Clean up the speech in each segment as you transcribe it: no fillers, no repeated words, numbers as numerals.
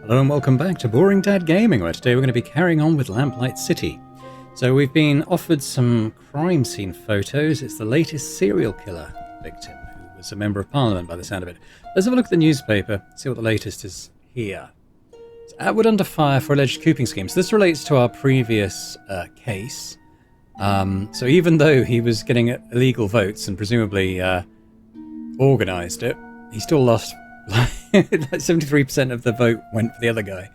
Hello and welcome back to Boring Dad Gaming, where today we're going to be carrying on with Lamplight City. So we've been offered some crime scene photos. It's the latest serial killer victim, who was a member of parliament by the sound of it. Let's have a look at the newspaper, see what the latest is here. It's Atwood under fire for alleged couping schemes. This relates to our previous case. So even though he was getting illegal votes and presumably organised it, he still lost. Like 73% of the vote went for the other guy.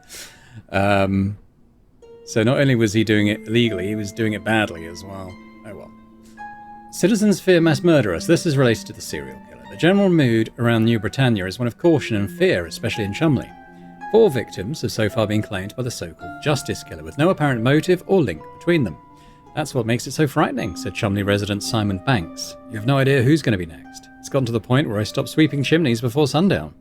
So not only was he doing it illegally, he was doing it badly as well. Oh well. Citizens fear mass murderers. This is related to the serial killer. The general mood around New Britannia is one of caution and fear, especially in Chumley. 4 victims have so far been claimed by the so-called justice killer, with no apparent motive or link between them. That's what makes it so frightening, said Chumley resident Simon Banks. You have no idea who's going to be next. It's gotten to the point where I stopped sweeping chimneys before sundown.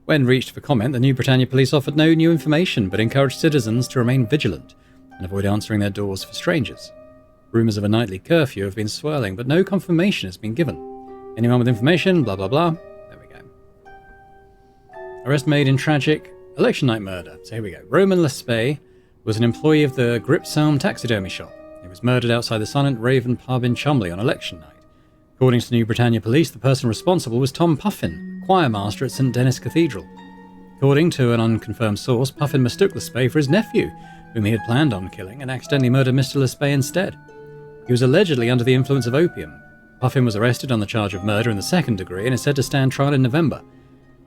When reached for comment, the New Britannia police offered no new information, but encouraged citizens to remain vigilant and avoid answering their doors for strangers. Rumours of a nightly curfew have been swirling, but no confirmation has been given. Anyone with information, blah blah blah. There we go. Arrest made in tragic election night murder. So here we go. Roman Lespay was an employee of the Gripsalm taxidermy shop. He was murdered outside the Silent Raven pub in Chumley on election night. According to New Britannia Police, the person responsible was Tom Puffin, choir master at St Denis Cathedral. According to an unconfirmed source, Puffin mistook Lespay for his nephew, whom he had planned on killing, and accidentally murdered Mr. Lespay instead. He was allegedly under the influence of opium. Puffin was arrested on the charge of murder in the second degree and is said to stand trial in November.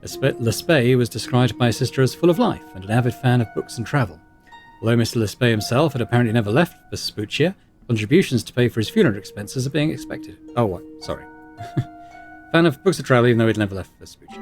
Lespay was described by his sister as full of life and an avid fan of books and travel. Although Mr. Lespay himself had apparently never left Vespuccia, contributions to pay for his funeral expenses are being expected. Oh, what? Sorry. Fan of books of travel, even though he'd never left Vespuccia.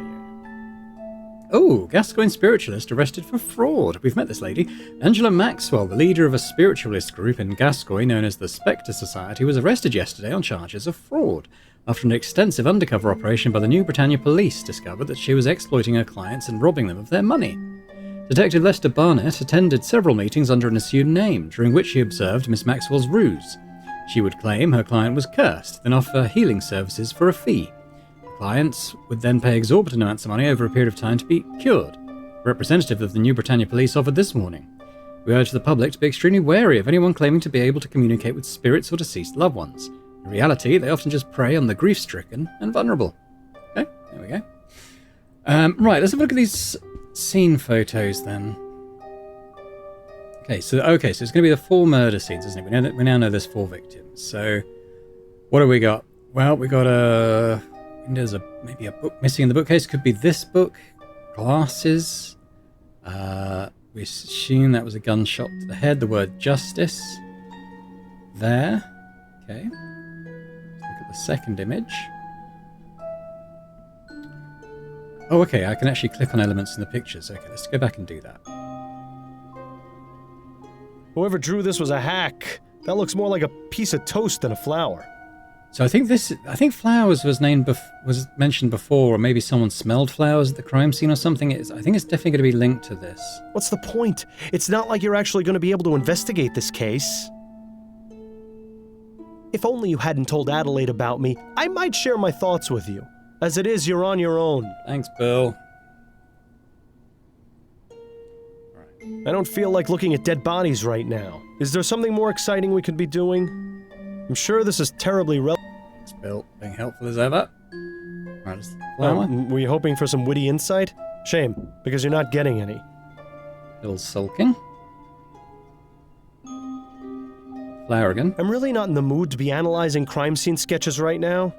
Oh, Gascoigne spiritualist arrested for fraud. We've met this lady. Angela Maxwell, the leader of a spiritualist group in Gascoigne known as the Spectre Society, was arrested yesterday on charges of fraud after an extensive undercover operation by the New Britannia Police discovered that she was exploiting her clients and robbing them of their money. Detective Lester Barnett attended several meetings under an assumed name, during which he observed Miss Maxwell's ruse. She would claim her client was cursed, then offer healing services for a fee. Clients would then pay exorbitant amounts of money over a period of time to be cured. A representative of the New Britannia Police offered this warning. We urge the public to be extremely wary of anyone claiming to be able to communicate with spirits or deceased loved ones. In reality, they often just prey on the grief-stricken and vulnerable. Okay, there we go. Right, let's have a look at these scene photos then. Okay, so it's going to be the 4 murder scenes, isn't it? We now know there's 4 victims. So, what have we got? Well, we got there's maybe a book missing in the bookcase. Could be this book. Glasses. We assume that was a gunshot to the head. The word justice. There. Okay. Let's look at the second image. Oh, okay, I can actually click on elements in the pictures. Okay, let's go back and do that. Whoever drew this was a hack. That looks more like a piece of toast than a flower. So I think flowers was mentioned before, or maybe someone smelled flowers at the crime scene or something. I think it's definitely going to be linked to this. What's the point? It's not like you're actually going to be able to investigate this case. If only you hadn't told Adelaide about me, I might share my thoughts with you. As it is, you're on your own. Thanks, Bill. Right. I don't feel like looking at dead bodies right now. Is there something more exciting we could be doing? I'm sure this is terribly Thanks, Bill. Being helpful as ever. Right, is the flower? Were you hoping for some witty insight? Shame, because you're not getting any. Bill's sulking. Flower again. I'm really not in the mood to be analyzing crime scene sketches right now.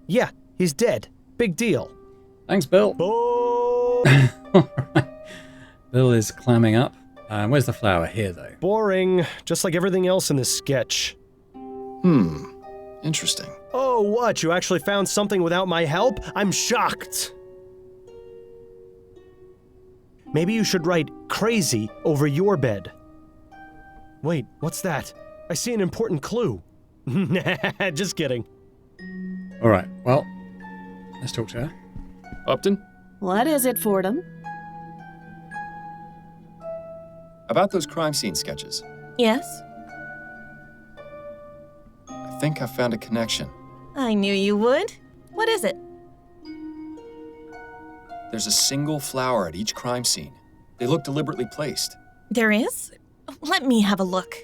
Yeah. He's dead. Big deal. Thanks, Bill. Alright. Bill is clamming up. Where's the flower? Here, though. Boring. Just like everything else in this sketch. Interesting. Oh, what? You actually found something without my help? I'm shocked. Maybe you should write crazy over your bed. Wait, what's that? I see an important clue. Just kidding. Alright, well, let's talk to her. Upton? What is it, Fordham? About those crime scene sketches. Yes? I think I found a connection. I knew you would. What is it? There's a single flower at each crime scene. They look deliberately placed. There is? Let me have a look.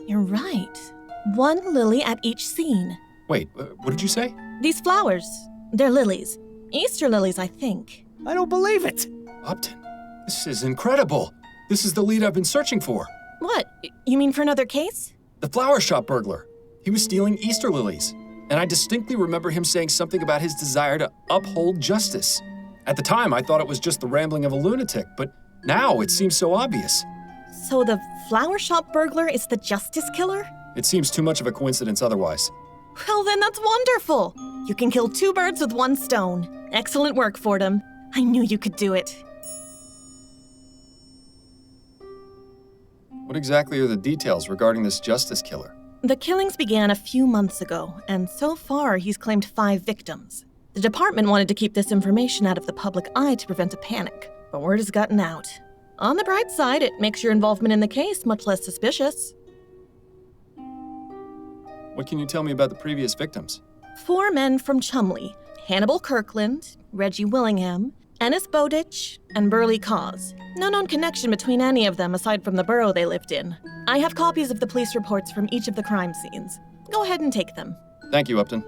You're right. One lily at each scene. Wait, what did you say? These flowers, they're lilies. Easter lilies, I think. I don't believe it. Upton, this is incredible. This is the lead I've been searching for. What? You mean for another case? The flower shop burglar. He was stealing Easter lilies. And I distinctly remember him saying something about his desire to uphold justice. At the time, I thought it was just the rambling of a lunatic, but now it seems so obvious. So the flower shop burglar is the justice killer? It seems too much of a coincidence otherwise. Well, then that's wonderful. You can kill two birds with one stone. Excellent work, Fordham. I knew you could do it. What exactly are the details regarding this justice killer? The killings began a few months ago, and so far he's claimed 5 victims. The department wanted to keep this information out of the public eye to prevent a panic, but word has gotten out. On the bright side, it makes your involvement in the case much less suspicious. What can you tell me about the previous victims? 4 men from Chumley: Hannibal Kirkland, Reggie Willingham, Ennis Bowditch, and Burley Cause. No known connection between any of them aside from the borough they lived in. I have copies of the police reports from each of the crime scenes. Go ahead and take them. Thank you, Upton.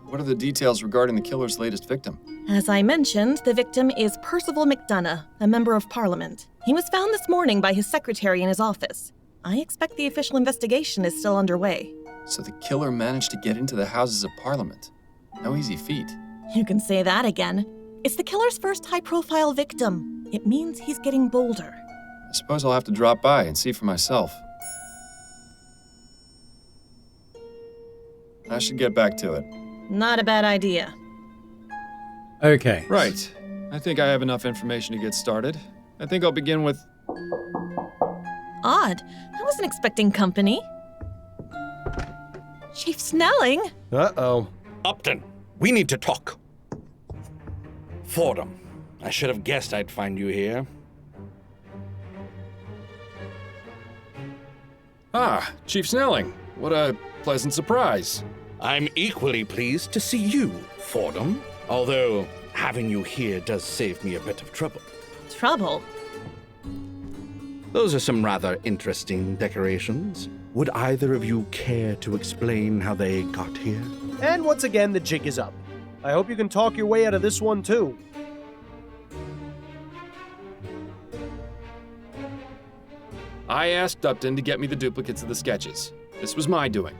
What are the details regarding the killer's latest victim? As I mentioned, the victim is Percival McDonough, a member of Parliament. He was found this morning by his secretary in his office. I expect the official investigation is still underway. So the killer managed to get into the Houses of Parliament. No easy feat. You can say that again. It's the killer's first high-profile victim. It means he's getting bolder. I suppose I'll have to drop by and see for myself. I should get back to it. Not a bad idea. Okay. Right. I think I have enough information to get started. I think I'll begin with... Odd. I wasn't expecting company. Chief Snelling? Uh-oh. Upton, we need to talk. Fordham, I should have guessed I'd find you here. Ah, Chief Snelling. What a pleasant surprise. I'm equally pleased to see you, Fordham, although having you here does save me a bit of trouble. Trouble? Those are some rather interesting decorations. Would either of you care to explain how they got here? And once again, the jig is up. I hope you can talk your way out of this one, too. I asked Upton to get me the duplicates of the sketches. This was my doing.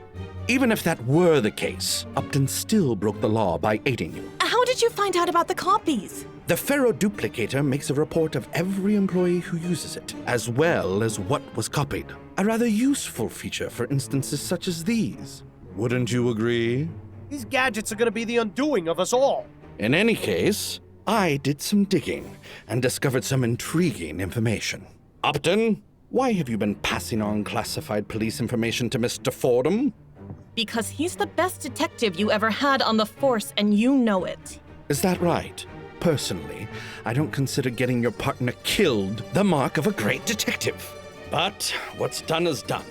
Even if that were the case, Upton still broke the law by aiding you. How did you find out about the copies? The Ferroduplicator makes a report of every employee who uses it, as well as what was copied. A rather useful feature for instances such as these. Wouldn't you agree? These gadgets are gonna be the undoing of us all. In any case, I did some digging and discovered some intriguing information. Upton, why have you been passing on classified police information to Mr. Fordham? Because he's the best detective you ever had on the force, and you know it. Is that right? Personally, I don't consider getting your partner killed the mark of a great detective. But what's done is done.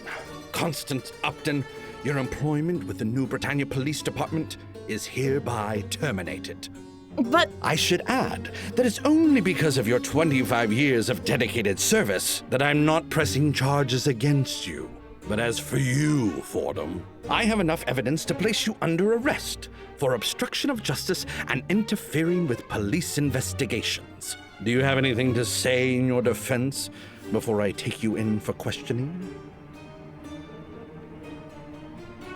Constance Upton, your employment with the New Britannia Police Department is hereby terminated. But I should add that it's only because of your 25 years of dedicated service that I'm not pressing charges against you. But as for you, Fordham, I have enough evidence to place you under arrest for obstruction of justice and interfering with police investigations. Do you have anything to say in your defense before I take you in for questioning?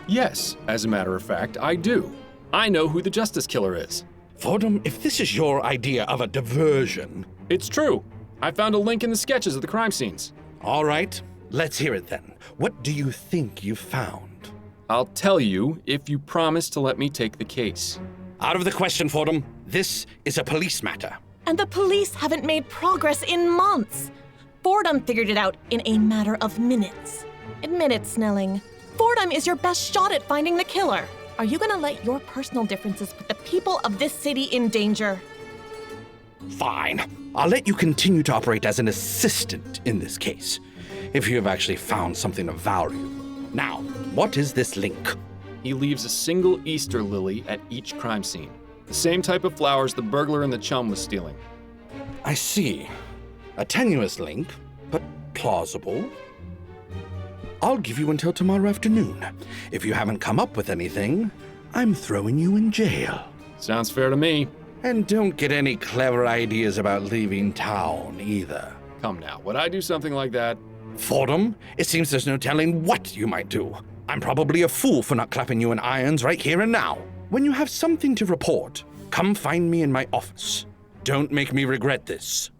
Yes, as a matter of fact, I do. I know who the justice killer is. Fordham, if this is your idea of a diversion... It's true. I found a link in the sketches of the crime scenes. All right, let's hear it then. What do you think you found? I'll tell you if you promise to let me take the case. Out of the question, Fordham. This is a police matter. and the police haven't made progress in months. Fordham figured it out in a matter of minutes. Admit it, Snelling. Fordham is your best shot at finding the killer. Are you gonna let your personal differences put the people of this city in danger? Fine. I'll let you continue to operate as an assistant in this case, if you have actually found something of value. Now, what is this link? He leaves a single Easter lily at each crime scene. The same type of flowers the burglar in the chum was stealing. I see. A tenuous link, but plausible. I'll give you until tomorrow afternoon. If you haven't come up with anything, I'm throwing you in jail. Sounds fair to me. And don't get any clever ideas about leaving town, either. Come now, would I do something like that? Fordham, it seems there's no telling what you might do. I'm probably a fool for not clapping you in irons right here and now. When you have something to report, come find me in my office. Don't make me regret this.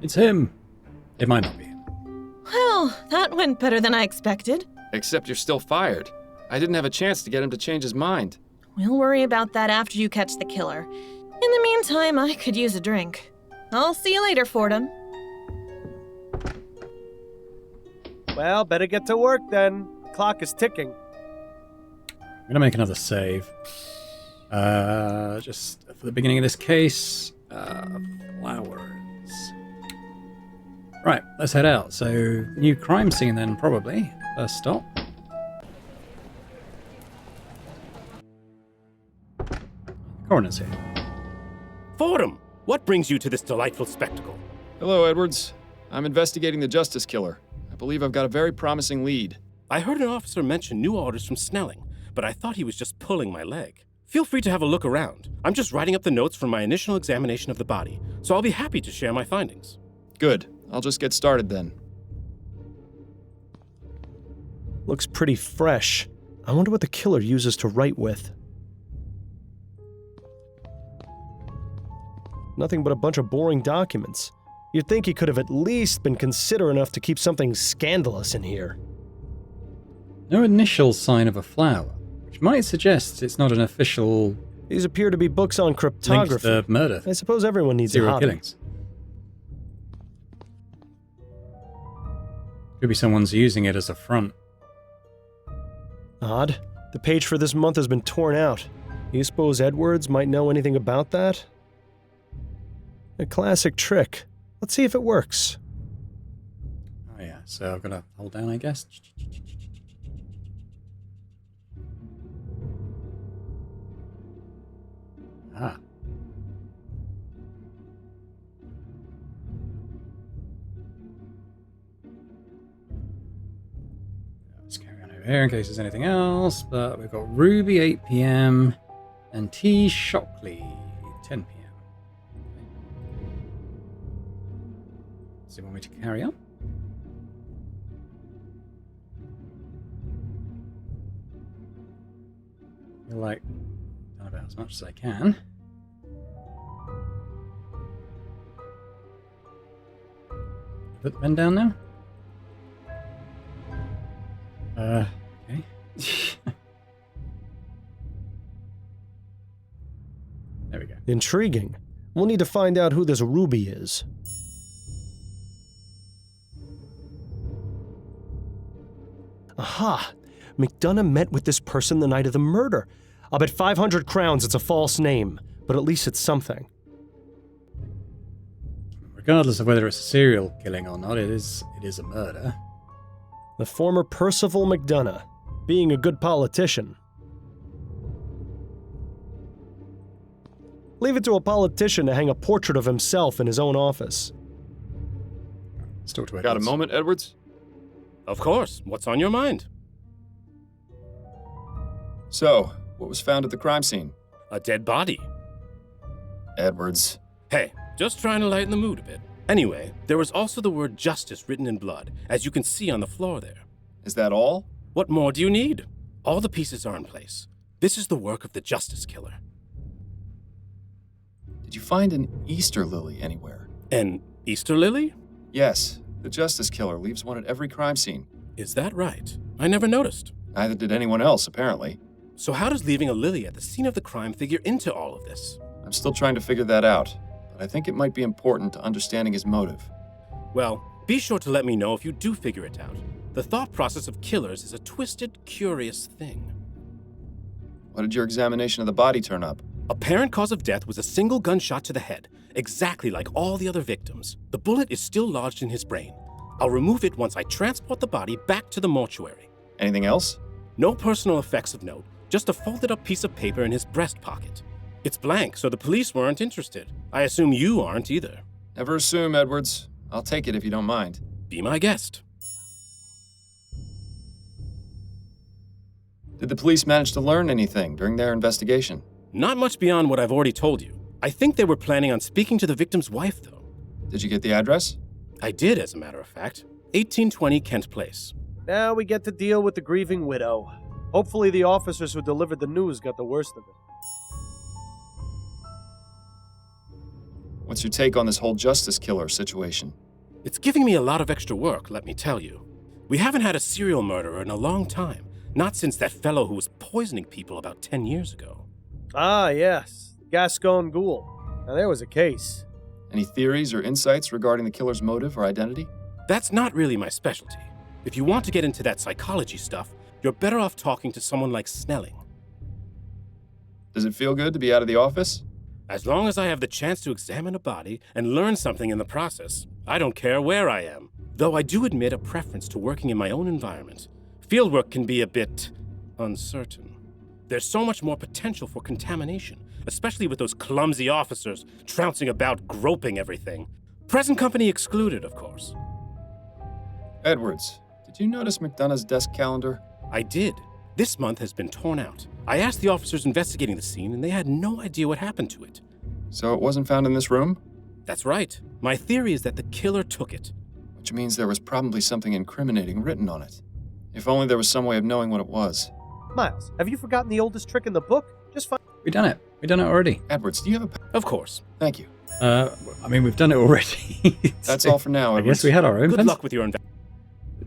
It's him. It might not be him. Well, that went better than I expected. Except you're still fired. I didn't have a chance to get him to change his mind. We'll worry about that after you catch the killer. In the meantime, I could use a drink. I'll see you later, Fordham. Well, better get to work then. Clock is ticking. I'm gonna make another save. Just for the beginning of this case, flowers. Right, let's head out. So, new crime scene then, probably. First stop. Coroner's here. Fordham, what brings you to this delightful spectacle? Hello, Edwards. I'm investigating the Justice Killer. I believe I've got a very promising lead. I heard an officer mention new orders from Snelling, but I thought he was just pulling my leg. Feel free to have a look around. I'm just writing up the notes from my initial examination of the body, so I'll be happy to share my findings. Good. I'll just get started then. Looks pretty fresh. I wonder what the killer uses to write with. Nothing but a bunch of boring documents. You'd think he could have at least been considerate enough to keep something scandalous in here. No initial sign of a flower, which might suggest it's not an official These appear to be books on link to cryptography. the murder. I suppose everyone needs a Serial hobby. killings. Could be someone's using it as a front. Odd. The page for this month has been torn out. Do you suppose Edwards might know anything about that? A classic trick. Let's see if it works. Oh yeah, so I've got to hold down, I guess. Ah. Let's carry on over here in case there's anything else, but we've got Ruby 8 p.m. and T. Shockley 10 p.m. Do you want me to carry on? I feel like I've done about as much as I can. Put the pen down now? Okay. There we go. Intriguing. We'll need to find out who this Ruby is. Aha! McDonough met with this person the night of the murder. I'll bet 500 crowns it's a false name, but at least it's something. Regardless of whether it's a serial killing or not, it is a murder. The former Percival McDonough, being a good politician. Leave it to a politician to hang a portrait of himself in his own office. Let's talk to Got a Edwards. moment, Edwards? Of course, what's on your mind? So, what was found at the crime scene? A dead body. Edwards. Hey, just trying to lighten the mood a bit. Anyway, there was also the word justice written in blood, as you can see on the floor there. Is that all? What more do you need? All the pieces are in place. This is the work of the Justice Killer. Did you find an Easter lily anywhere? An Easter lily? Yes. The Justice Killer leaves one at every crime scene. Is that right? I never noticed. Neither did anyone else, apparently. So how does leaving a lily at the scene of the crime figure into all of this? I'm still trying to figure that out, but I think it might be important to understanding his motive. Well, be sure to let me know if you do figure it out. The thought process of killers is a twisted, curious thing. What did your examination of the body turn up? Apparent cause of death was a single gunshot to the head, exactly like all the other victims. The bullet is still lodged in his brain. I'll remove it once I transport the body back to the mortuary. Anything else? No personal effects of note, just a folded up piece of paper in his breast pocket. It's blank, so the police weren't interested. I assume you aren't either. Never assume, Edwards. I'll take it if you don't mind. Be my guest. Did the police manage to learn anything during their investigation? Not much beyond what I've already told you. I think they were planning on speaking to the victim's wife, though. Did you get the address? I did, as a matter of fact. 1820 Kent Place. Now we get to deal with the grieving widow. Hopefully the officers who delivered the news got the worst of it. What's your take on this whole justice killer situation? It's giving me a lot of extra work, let me tell you. We haven't had a serial murderer in a long time. Not since that fellow who was poisoning people about 10 years ago. Ah, yes. Gascon Ghoul. Now there was a case. Any theories or insights regarding the killer's motive or identity? That's not really my specialty. If you want to get into that psychology stuff, you're better off talking to someone like Snelling. Does it feel good to be out of the office? As long as I have the chance to examine a body and learn something in the process, I don't care where I am. Though I do admit a preference to working in my own environment. Fieldwork can be a bit uncertain. There's so much more potential for contamination, especially with those clumsy officers trouncing about groping everything. Present company excluded, of course. Edwards, did you notice McDonough's desk calendar? I did. This month has been torn out. I asked the officers investigating the scene, and they had no idea what happened to it. So it wasn't found in this room? That's right. My theory is that the killer took it. Which means there was probably something incriminating written on it. If only there was some way of knowing what it was. Miles, have you forgotten the oldest trick in the book? Just find... We've done it. We've done it already. Edwards, do you have a... Of course. Thank you. I mean, we've done it already. That's all for now, I Edwards. guess we had our own Good pens. luck with your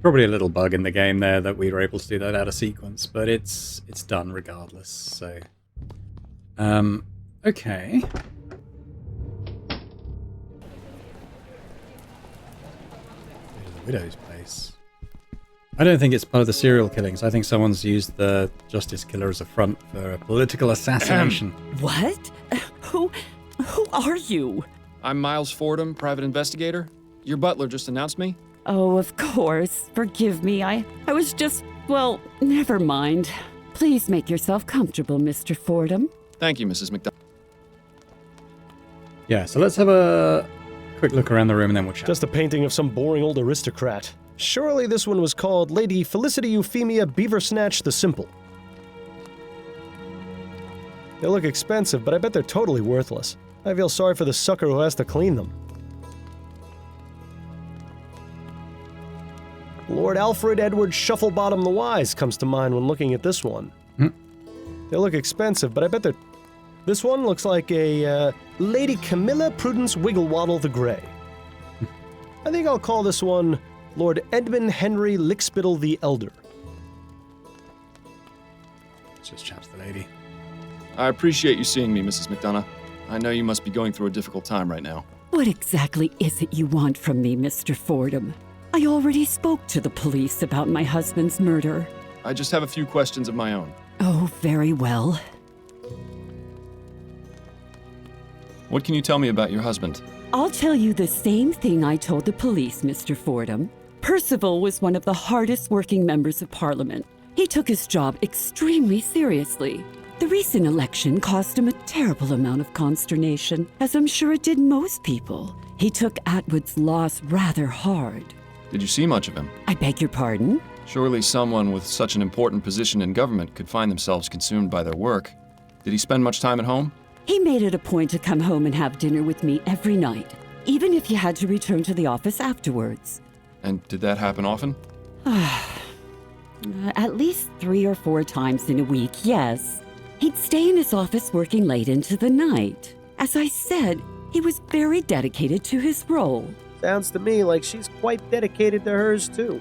Probably a little bug in the game there that we were able to do that out of sequence, but it's done regardless. So, okay. Go to the widow's place. I don't think it's part of the serial killings. I think someone's used the justice killer as a front for a political assassination. What? Who are you? I'm Miles Fordham, private investigator. Your butler just announced me. Oh, of course. Forgive me. I was just, well, never mind. Please make yourself comfortable, Mr. Fordham. Thank you, Mrs. McDonough. Yeah, so let's have a quick look around the room and then we'll chat. Just a painting of some boring old aristocrat. Surely this one was called Lady Felicity Euphemia Beaversnatch the Simple. They look expensive, but I bet they're totally worthless. I feel sorry for the sucker who has to clean them. Lord Alfred Edward Shufflebottom the Wise comes to mind when looking at this one. They look expensive, but I bet they're... This one looks like a Lady Camilla Prudence Wigglewaddle the Grey. I think I'll call this one Lord Edmund Henry Lickspittle the Elder. Let's just chat to the lady. I appreciate you seeing me, Mrs. McDonough. I know you must be going through a difficult time right now. What exactly is it you want from me, Mr. Fordham? I already spoke to the police about my husband's murder. I just have a few questions of my own. Oh, very well. What can you tell me about your husband? I'll tell you the same thing I told the police, Mr. Fordham. Percival was one of the hardest working members of Parliament. He took his job extremely seriously. The recent election caused him a terrible amount of consternation, as I'm sure it did most people. He took Atwood's loss rather hard. Did you see much of him? I beg your pardon? Surely someone with such an important position in government could find themselves consumed by their work. Did he spend much time at home? He made it a point to come home and have dinner with me every night, even if he had to return to the office afterwards. And did that happen often? At least 3 or 4 times in a week, yes. He'd stay in his office working late into the night. As I said, he was very dedicated to his role. Sounds to me like she's quite dedicated to hers, too.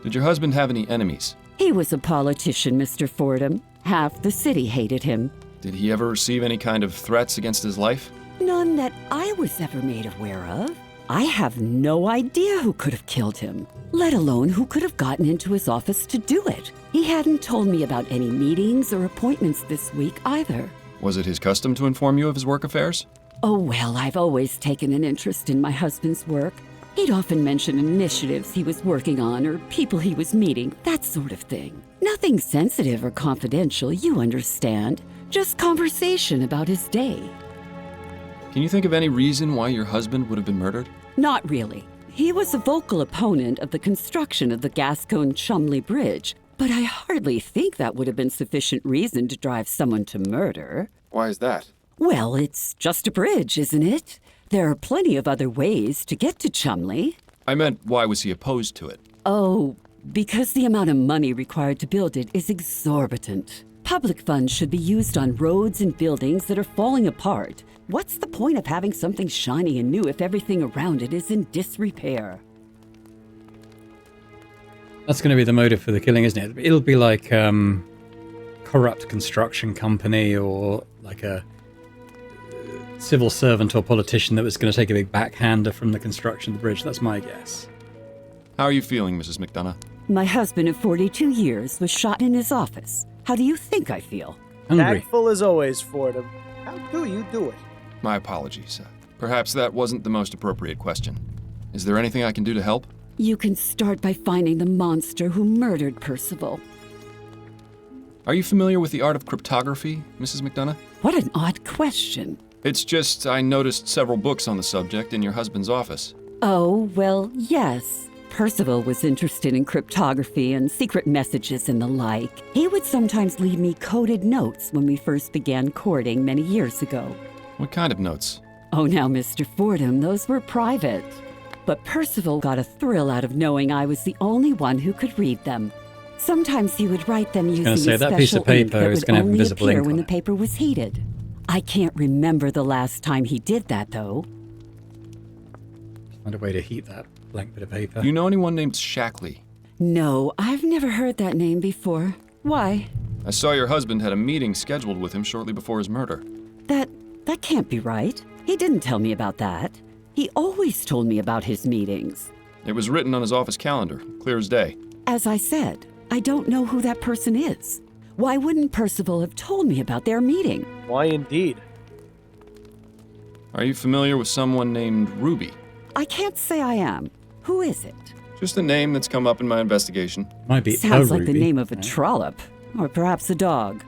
Did your husband have any enemies? He was a politician, Mr. Fordham. Half the city hated him. Did he ever receive any kind of threats against his life? None that I was ever made aware of. I have no idea who could have killed him, let alone who could have gotten into his office to do it. He hadn't told me about any meetings or appointments this week either. Was it his custom to inform you of his work affairs? Oh, well, I've always taken an interest in my husband's work. He'd often mention initiatives he was working on or people he was meeting, that sort of thing. Nothing sensitive or confidential, you understand. Just conversation about his day. Can you think of any reason why your husband would have been murdered? Not really. He was a vocal opponent of the construction of the Gascogne-Chumley Bridge, but I hardly think that would have been sufficient reason to drive someone to murder. Why is that? Well, it's just a bridge, isn't it? There are plenty of other ways to get to Chumley. I meant, why was he opposed to it? Oh, because the amount of money required to build it is exorbitant. Public funds should be used on roads and buildings that are falling apart. What's the point of having something shiny and new if everything around it is in disrepair? That's going to be the motive for the killing, isn't it? It'll be like corrupt construction company or like a civil servant or politician that was going to take a big backhander from the construction of the bridge. That's my guess. How are you feeling, Mrs. McDonough? My husband of 42 years was shot in his office. How do you think I feel? Hungry. Tactful as always, Fordham. How do you do it? My apologies. Perhaps that wasn't the most appropriate question. Is there anything I can do to help? You can start by finding the monster who murdered Percival. Are you familiar with the art of cryptography, Mrs. McDonough? What an odd question. It's just I noticed several books on the subject in your husband's office. Oh, well, yes. Percival was interested in cryptography and secret messages and the like. He would sometimes leave me coded notes when we first began courting many years ago. What kind of notes? Oh, now, Mr. Fordham, those were private. But Percival got a thrill out of knowing I was the only one who could read them. Sometimes he would write them using a that piece of special ink paper that is would gonna have only invisible appear ink when on the it. paper was heated. I can't remember the last time he did that, though. Find a way to heat that blank bit of paper. Do you know anyone named Shackley? No, I've never heard that name before. Why? I saw your husband had a meeting scheduled with him shortly before his murder. That can't be right. He didn't tell me about that. He always told me about his meetings. It was written on his office calendar, clear as day. As I said, I don't know who that person is. Why wouldn't Percival have told me about their meeting? Why indeed? Are you familiar with someone named Ruby? I can't say I am. Who is it? Just a name that's come up in my investigation. Might be Sounds a like the Ruby, name of a right? trollop. Or perhaps a dog.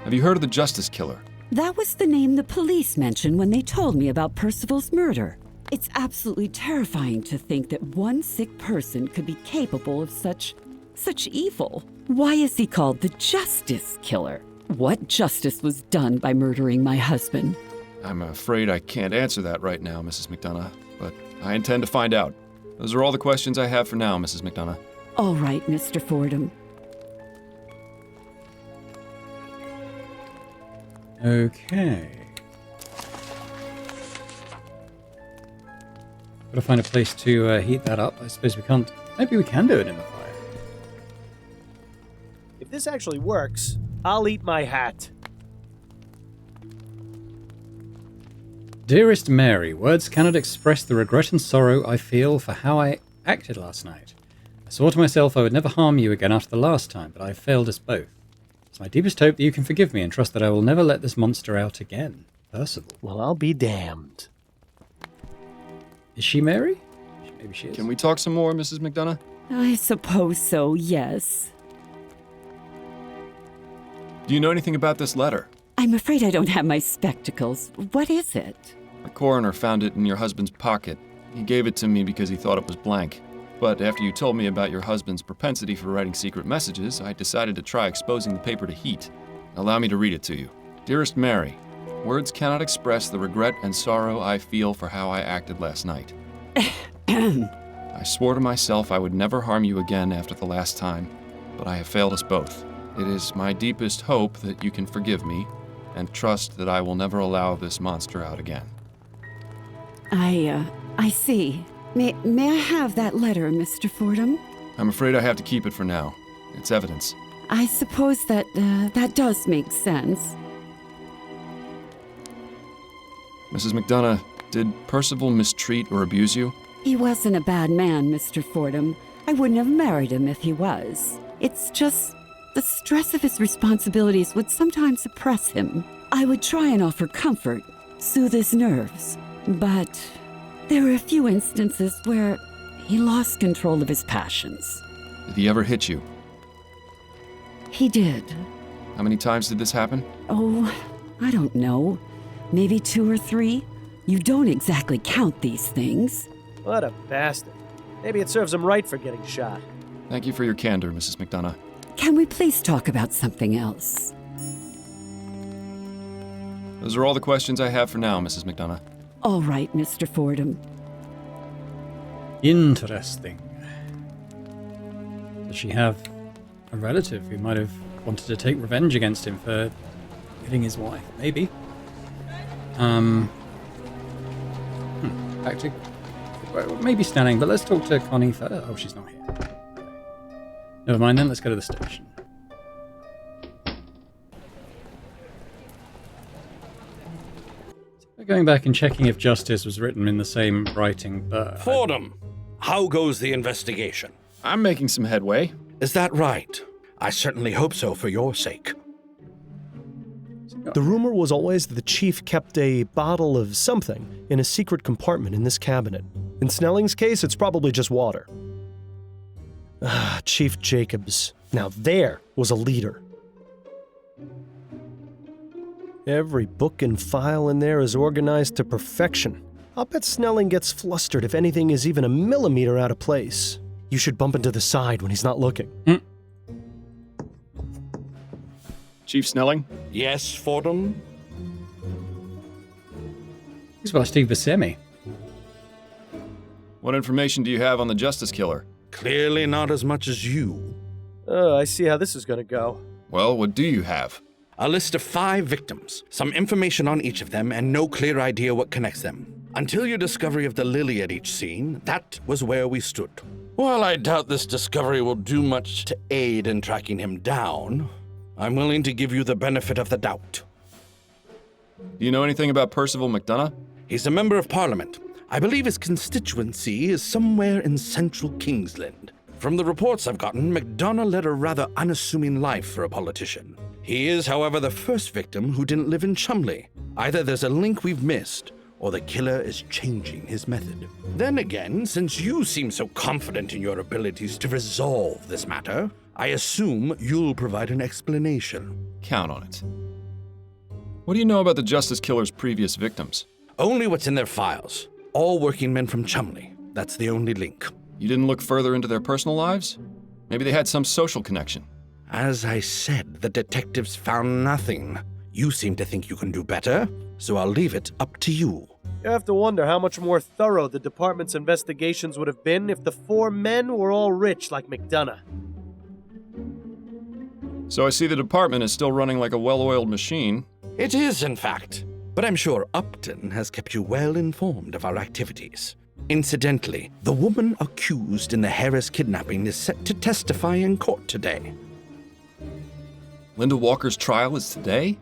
Have you heard of the Justice Killer? That was the name the police mentioned when they told me about Percival's murder. It's absolutely terrifying to think that one sick person could be capable of such evil. Why is he called the Justice Killer? What justice was done by murdering my husband? I'm afraid I can't answer that right now, Mrs. McDonough, but I intend to find out. Those are all the questions I have for now, Mrs. McDonough. All right, Mr. Fordham. Okay. Gotta find a place to heat that up. I suppose we can't. Maybe we can do it in the fire. If this actually works, I'll eat my hat. Dearest Mary, words cannot express the regret and sorrow I feel for how I acted last night. I swore to myself I would never harm you again after the last time, but I have failed us both. It's my deepest hope that you can forgive me and trust that I will never let this monster out again. Percival. Well, I'll be damned. Is she Mary? Maybe she is. Can we talk some more, Mrs. McDonough? I suppose so, yes. Do you know anything about this letter? I'm afraid I don't have my spectacles. What is it? The coroner found it in your husband's pocket. He gave it to me because he thought it was blank. But after you told me about your husband's propensity for writing secret messages, I decided to try exposing the paper to heat. Allow me to read it to you. Dearest Mary, words cannot express the regret and sorrow I feel for how I acted last night. I swore to myself I would never harm you again after the last time, but I have failed us both. It is my deepest hope that you can forgive me and trust that I will never allow this monster out again. I see. May I have that letter, Mr. Fordham? I'm afraid I have to keep it for now. It's evidence. I suppose that does make sense. Mrs. McDonough, did Percival mistreat or abuse you? He wasn't a bad man, Mr. Fordham. I wouldn't have married him if he was. It's just the stress of his responsibilities would sometimes oppress him. I would try and offer comfort, soothe his nerves, but There were a few instances where he lost control of his passions. Did he ever hit you? He did. How many times did this happen? Oh, I don't know. Maybe 2 or 3. You don't exactly count these things. What a bastard. Maybe it serves him right for getting shot. Thank you for your candor, Mrs. McDonough. Can we please talk about something else? Those are all the questions I have for now, Mrs. McDonough. All right, Mr. Fordham. Interesting. Does she have a relative who might have wanted to take revenge against him for hitting his wife? Maybe. Back to... well, maybe Stanning, but let's talk to Connie first. Oh, she's not here. Never mind then, let's go to the station. So going back and checking if justice was written in the same writing, but... Fordham, how goes the investigation? I'm making some headway. Is that right? I certainly hope so for your sake. The rumor was always that the chief kept a bottle of something in a secret compartment in this cabinet. In Snelling's case, it's probably just water. Chief Jacobs. Now there was a leader. Every book and file in there is organized to perfection. I'll bet Snelling gets flustered if anything is even a millimeter out of place. You should bump into the side when he's not looking. Chief Snelling? Yes, Fordham? He's about Steve Buscemi. What information do you have on the Justice Killer? Clearly not as much as you. I see how this is gonna go. Well, what do you have? A list of 5 victims, some information on each of them, and no clear idea what connects them. Until your discovery of the lily at each scene, that was where we stood. While I doubt this discovery will do much to aid in tracking him down, I'm willing to give you the benefit of the doubt. Do you know anything about Percival McDonough? He's a member of Parliament. I believe his constituency is somewhere in central Kingsland. From the reports I've gotten, McDonough led a rather unassuming life for a politician. He is, however, the first victim who didn't live in Chumley. Either there's a link we've missed, or the killer is changing his method. Then again, since you seem so confident in your abilities to resolve this matter, I assume you'll provide an explanation. Count on it. What do you know about the Justice Killer's previous victims? Only what's in their files. All working men from Chumley. That's the only link. You didn't look further into their personal lives? Maybe they had some social connection. As I said, the detectives found nothing. You seem to think you can do better, so I'll leave it up to you. You have to wonder how much more thorough the department's investigations would have been if the 4 men were all rich like McDonough. So I see the department is still running like a well-oiled machine. It is, in fact. But I'm sure Upton has kept you well informed of our activities. Incidentally, the woman accused in the Harris kidnapping is set to testify in court today. Linda Walker's trial is today?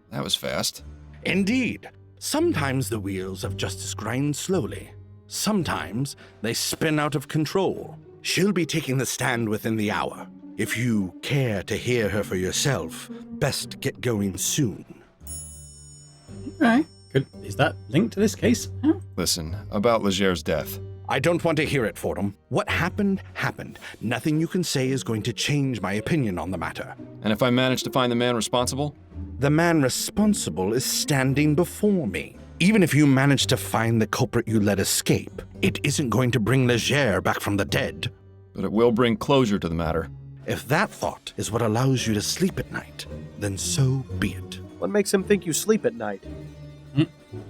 That was fast. Indeed. Sometimes the wheels of justice grind slowly. Sometimes they spin out of control. She'll be taking the stand within the hour. If you care to hear her for yourself, best get going soon. Okay. Good. Is that linked to this case? Huh? Listen, about Leger's death. I don't want to hear it, Fordham. What happened, happened. Nothing you can say is going to change my opinion on the matter. And if I manage to find the man responsible? The man responsible is standing before me. Even if you manage to find the culprit you let escape, it isn't going to bring Leger back from the dead. But it will bring closure to the matter. If that thought is what allows you to sleep at night, then so be it. What makes him think you sleep at night?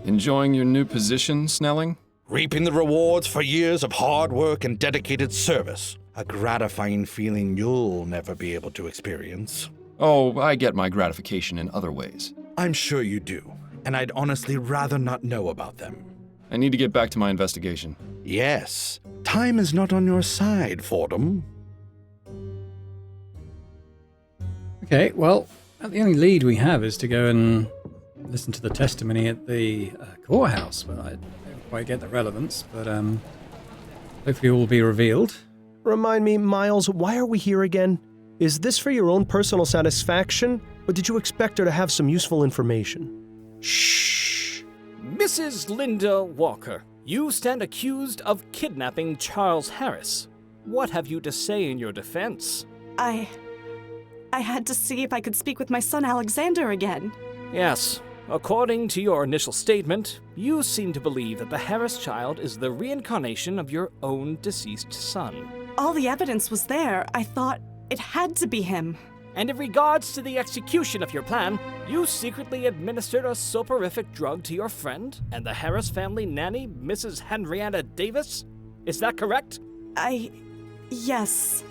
Enjoying your new position, Snelling? Reaping the rewards for years of hard work and dedicated service. A gratifying feeling you'll never be able to experience. Oh, I get my gratification in other ways. I'm sure you do, and I'd honestly rather not know about them. I need to get back to my investigation. Yes, time is not on your side, Fordham. Okay, well, the only lead we have is to go and listen to the testimony at the courthouse. But I don't quite get the relevance, but hopefully all will be revealed. Remind me, Miles, why are we here again? Is this for your own personal satisfaction, or did you expect her to have some useful information? Shh! Mrs. Linda Walker, You stand accused of kidnapping Charles Harris. What have you to say in your defense? I had to see if I could speak with my son Alexander again. Yes. According to your initial statement, you seem to believe that the Harris child is the reincarnation of your own deceased son. All the evidence was there. I thought it had to be him. And in regards to the execution of your plan, you secretly administered a soporific drug to your friend and the Harris family nanny, Mrs. Henrietta Davis? Is that correct? Yes.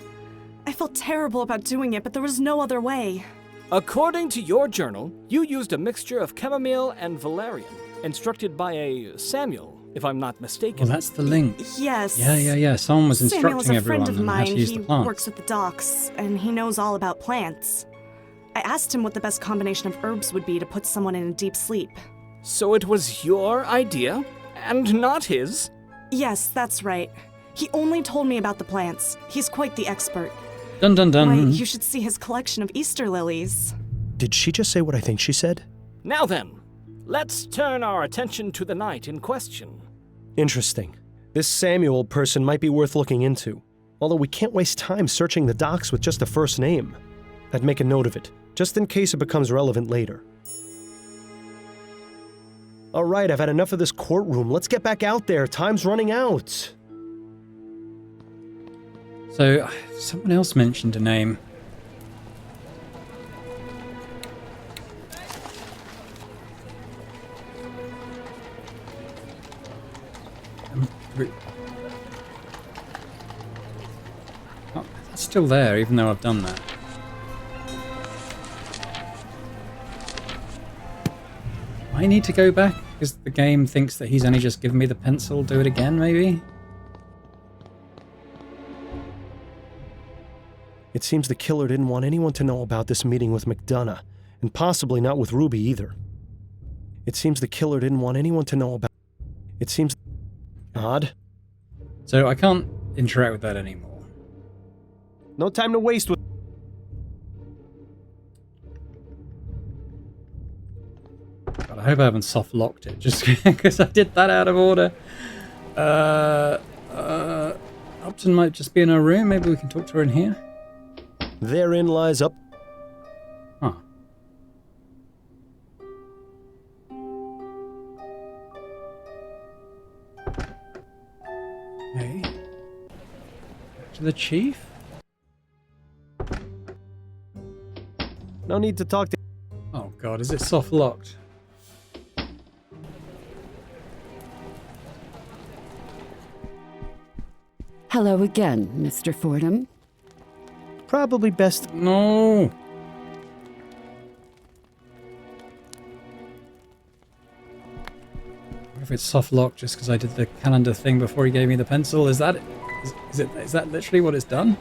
I felt terrible about doing it, but there was no other way. According to your journal, you used a mixture of chamomile and valerian, instructed by a Samuel, if I'm not mistaken. Well, that's the link. Yes. Yeah. Someone was Samuel's instructing a friend everyone of on how mine. to use He the plants. works at the docks, and he knows all about plants. I asked him what the best combination of herbs would be to put someone in a deep sleep. So it was your idea, and not his? Yes, that's right. He only told me about the plants. He's quite the expert. Dun dun dun. Why, you should see his collection of Easter lilies. Did she just say what I think she said? Now then, let's turn our attention to the night in question. Interesting. This Samuel person might be worth looking into. Although we can't waste time searching the docks with just a first name. I'd make a note of it, just in case it becomes relevant later. Alright, I've had enough of this courtroom. Let's get back out there. Time's running out. So, someone else mentioned a name. Oh, that's still there, even though I've done that. I need to go back because the game thinks that he's only just given me the pencil. Do it again, maybe? It seems the killer didn't want anyone to know about this meeting with McDonough, and possibly not with Ruby either. It seems the killer didn't want anyone to know about... It seems... odd. So I can't interact with that anymore. No time to waste with... God, I hope I haven't soft-locked it, just because I did that out of order. Upton might just be in her room. Maybe we can talk to her in here. Therein lies up... Huh. Hey. To the chief? No need to talk to... Oh god, is it soft-locked? Hello again, Mr. Fordham. Probably best... No! What if it's soft-locked just because I did the calendar thing before he gave me the pencil? Is that... Is that literally what it's done?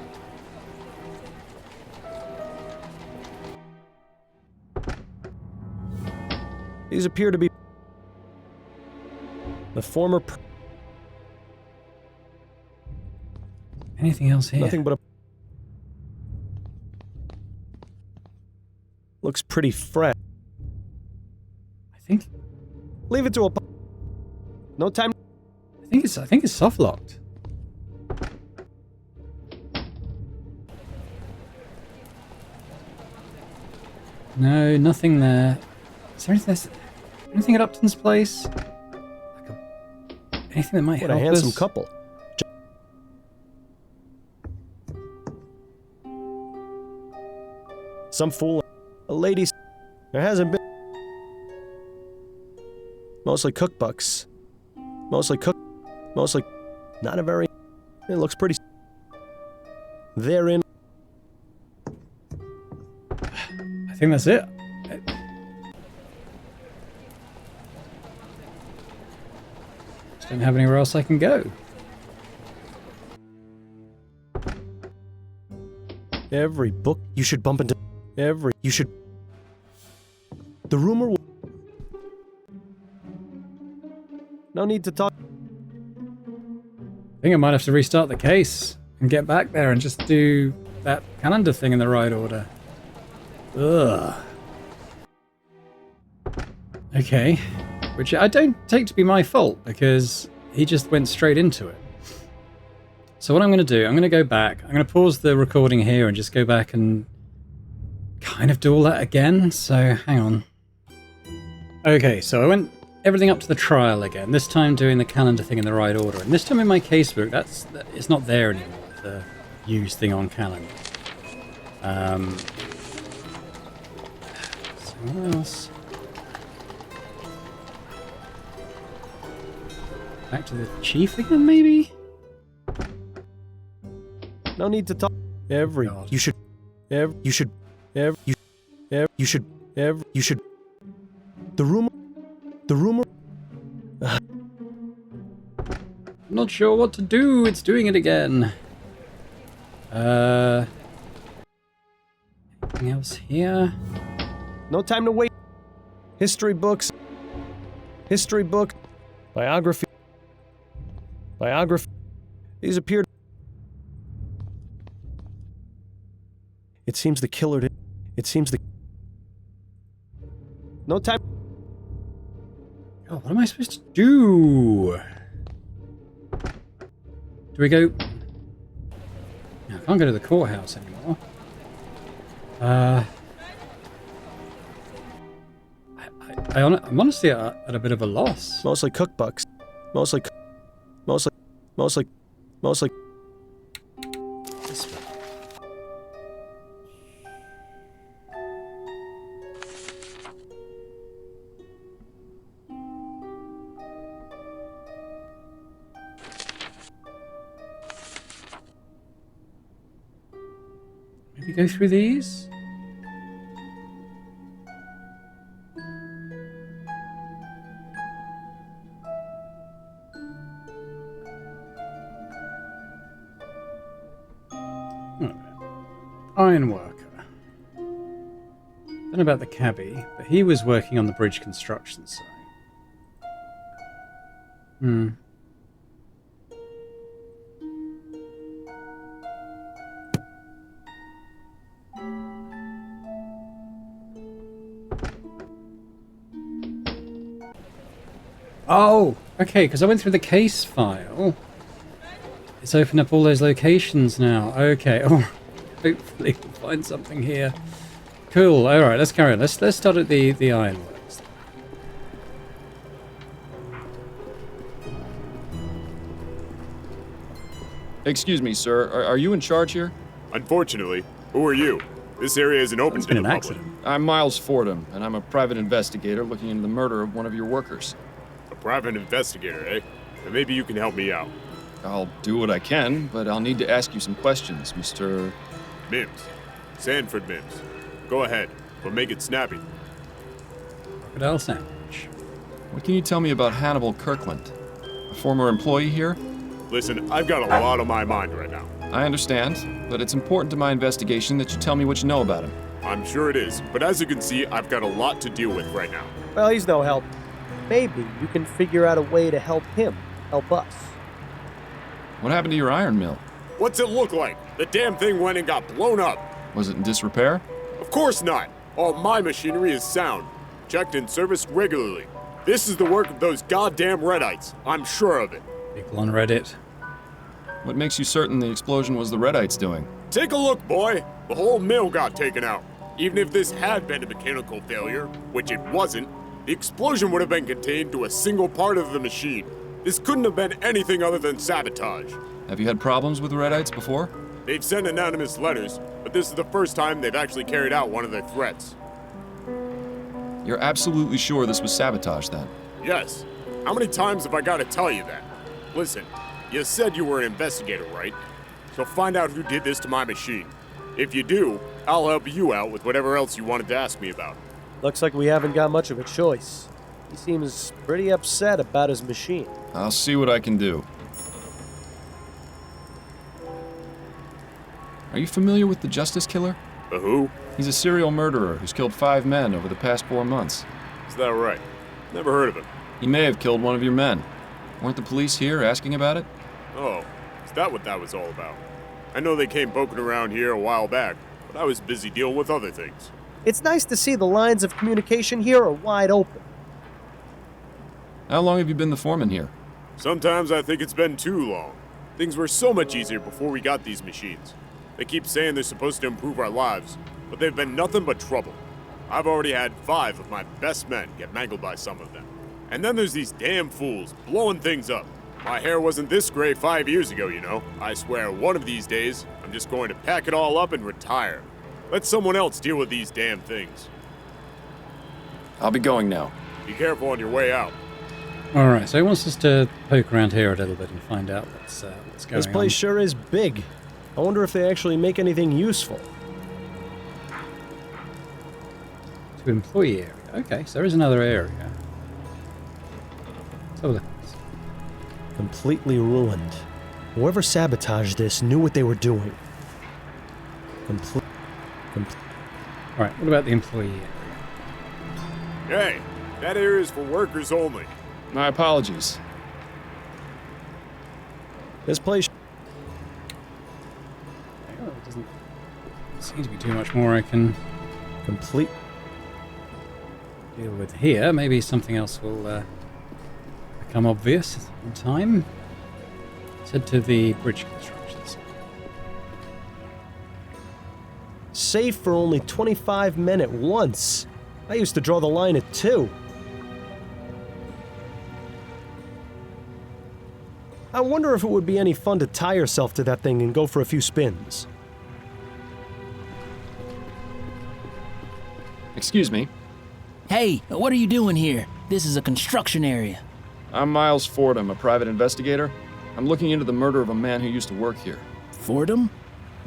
These appear to be... the former... Anything else here? Nothing but a... Looks pretty fresh. I think... Leave it to a... No time... I think it's soft-locked. No, nothing there. Is there anything at Upton's place? Anything that might What help a handsome us? couple. Some fool... A lady... There hasn't been... Mostly cookbooks. Mostly... Not a very... It looks pretty... Therein... I think that's it. Just don't have anywhere else I can go. Every book you should bump into... You should... The rumor will... No need to talk... I think I might have to restart the case and get back there and just do that calendar thing in the right order. Ugh. Okay. Which I don't take to be my fault, because he just went straight into it. So what I'm going to do, I'm going to go back. I'm going to pause the recording here and just go back and kind of do all that again. So hang on. Okay, so I went everything up to the trial again. This time doing the calendar thing in the right order. And this time in my casebook, it's not there anymore. The use thing on calendar. So what else? Back to the chief again, maybe? No need to talk. God. You should. The rumor. I'm not sure what to do. It's doing it again. Anything else here? No time to wait. History books. Biography. These appeared. It seems the killer did. No time. Oh, what am I supposed to do? Do we go... No, I can't go to the courthouse anymore. I'm honestly at a bit of a loss. Mostly cookbooks. Mostly. This way. Maybe go through these? Okay. Iron worker. Don't know about the cabbie, but he was working on the bridge construction site. Oh, okay, because I went through the case file. It's opened up all those locations now. Okay, oh, hopefully we'll find something here. Cool, alright, let's carry on. Let's start at the ironworks. Excuse me, sir. Are you in charge here? Unfortunately. Who are you? This area isn't open It's to been the an public. accident. I'm Miles Fordham, and I'm a private investigator looking into the murder of one of your workers. A private investigator, eh? Then maybe you can help me out. I'll do what I can, but I'll need to ask you some questions, Mr. Mims. Sanford Mims. Go ahead, but make it snappy. Crocodile sandwich. What can you tell me about Hannibal Kirkland? A former employee here? Listen, I've got a lot on my mind right now. I understand, but it's important to my investigation that you tell me what you know about him. I'm sure it is, but as you can see, I've got a lot to deal with right now. Well, he's no help. Maybe you can figure out a way to help him help us. What happened to your iron mill? What's it look like? The damn thing went and got blown up. Was it in disrepair? Of course not. All my machinery is sound. Checked and serviced regularly. This is the work of those goddamn Redites. I'm sure of it. People on Reddit. What makes you certain the explosion was the Redites doing? Take a look, boy. The whole mill got taken out. Even if this had been a mechanical failure, which it wasn't, the explosion would have been contained to a single part of the machine. This couldn't have been anything other than sabotage. Have you had problems with the Redites before? They've sent anonymous letters, but this is the first time they've actually carried out one of their threats. You're absolutely sure this was sabotage, then? Yes. How many times have I got to tell you that? Listen, you said you were an investigator, right? So find out who did this to my machine. If you do, I'll help you out with whatever else you wanted to ask me about. Looks like we haven't got much of a choice. He seems pretty upset about his machine. I'll see what I can do. Are you familiar with the Justice Killer? The who? He's a serial murderer who's killed 5 men over the past 4 months. Is that right? Never heard of him. He may have killed one of your men. Weren't the police here asking about it? Oh, is that what that was all about? I know they came poking around here a while back, but I was busy dealing with other things. It's nice to see the lines of communication here are wide open. How long have you been the foreman here? Sometimes I think it's been too long. Things were so much easier before we got these machines. They keep saying they're supposed to improve our lives, but they've been nothing but trouble. I've already had 5 of my best men get mangled by some of them. And then there's these damn fools blowing things up. My hair wasn't this gray 5 years ago, you know. I swear one of these days, I'm just going to pack it all up and retire. Let someone else deal with these damn things. I'll be going now. Be careful on your way out. Alright, so he wants us to poke around here a little bit and find out what's going on. This place sure is big. I wonder if they actually make anything useful. To employee area. Okay, so there is another area. Let's have a look. Completely ruined. Whoever sabotaged this knew what they were doing. Alright, what about the employee area? Hey, that area is for workers only. My apologies. This place... Oh, it doesn't seem to be too much more I can deal with here. Maybe something else will become obvious in time. Let's head to the bridge constructions. Safe for only 25 men at once. I used to draw the line at 2. I wonder if it would be any fun to tie yourself to that thing and go for a few spins. Excuse me. Hey, what are you doing here? This is a construction area. I'm Miles Fordham, a private investigator. I'm looking into the murder of a man who used to work here. Fordham?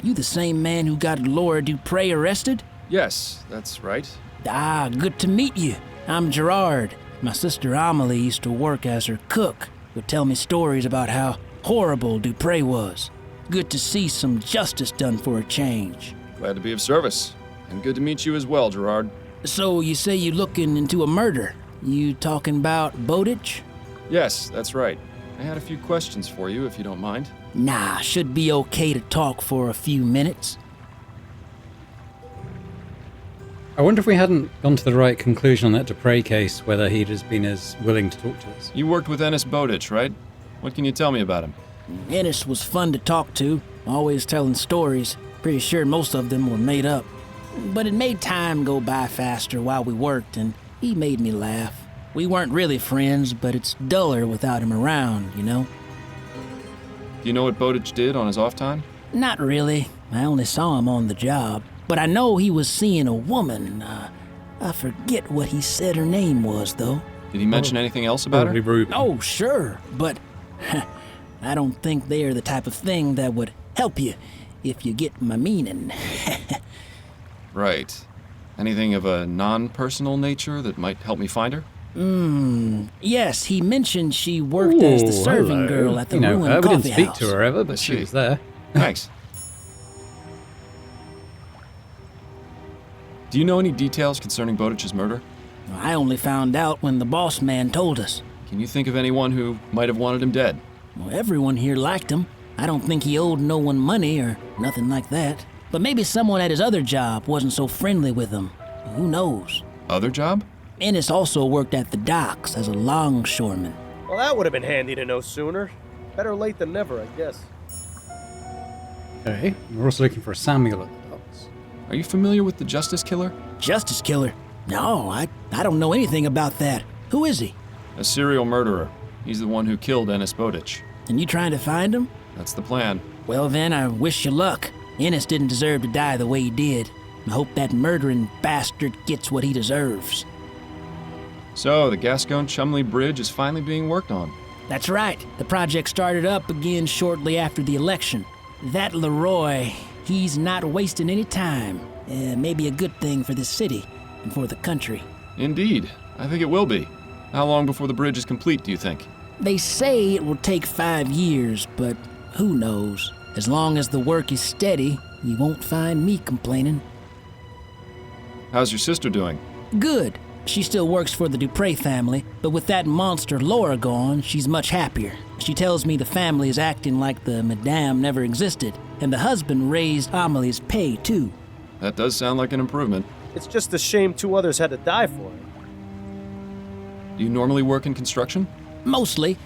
You the same man who got Laura Dupre arrested? Yes, that's right. Ah, good to meet you. I'm Gerard. My sister Amelie used to work as her cook. Would tell me stories about how horrible Dupre was. Good to see some justice done for a change. Glad to be of service. And good to meet you as well, Gerard. So you say you looking into a murder? You talking about Bowditch? Yes, that's right. I had a few questions for you, if you don't mind. Nah, should be okay to talk for a few minutes. I wonder if we hadn't gone to the right conclusion on that Dupre case, whether he'd just been as willing to talk to us. You worked with Ennis Bowditch, right? What can you tell me about him? Ennis was fun to talk to, always telling stories. Pretty sure most of them were made up. But it made time go by faster while we worked, and he made me laugh. We weren't really friends, but it's duller without him around, you know? Do you know what Bowditch did on his off time? Not really. I only saw him on the job. But I know he was seeing a woman. I forget what he said her name was, though. Did he mention anything else about her? Ruby. Oh, sure, but I don't think they are the type of thing that would help you, if you get my meaning. Right. Anything of a non-personal nature that might help me find her? Yes, he mentioned she worked as the serving girl at the ruined we coffee didn't speak house. to her ever, but she was there. Thanks. Do you know any details concerning Bowditch's murder? I only found out when the boss man told us. Can you think of anyone who might have wanted him dead? Well, everyone here liked him. I don't think he owed no one money or nothing like that. But maybe someone at his other job wasn't so friendly with him. Who knows? Other job? Ennis also worked at the docks as a longshoreman. Well, that would have been handy to know sooner. Better late than never, I guess. Okay, we're also looking for a Samuel at the docks. Are you familiar with the Justice Killer? Justice Killer? No, I don't know anything about that. Who is he? A serial murderer. He's the one who killed Ennis Bowditch. And you trying to find him? That's the plan. Well then, I wish you luck. Ennis didn't deserve to die the way he did. I hope that murdering bastard gets what he deserves. So, the Gascon-Chumley Bridge is finally being worked on. That's right. The project started up again shortly after the election. That Leroy, he's not wasting any time. Maybe a good thing for this city and for the country. Indeed. I think it will be. How long before the bridge is complete, do you think? They say it will take 5 years, but who knows? As long as the work is steady, you won't find me complaining. How's your sister doing? Good. She still works for the Dupre family, but with that monster Laura gone, she's much happier. She tells me the family is acting like the madame never existed, and the husband raised Amelie's pay, too. That does sound like an improvement. It's just a shame 2 others had to die for it. Do you normally work in construction? Mostly.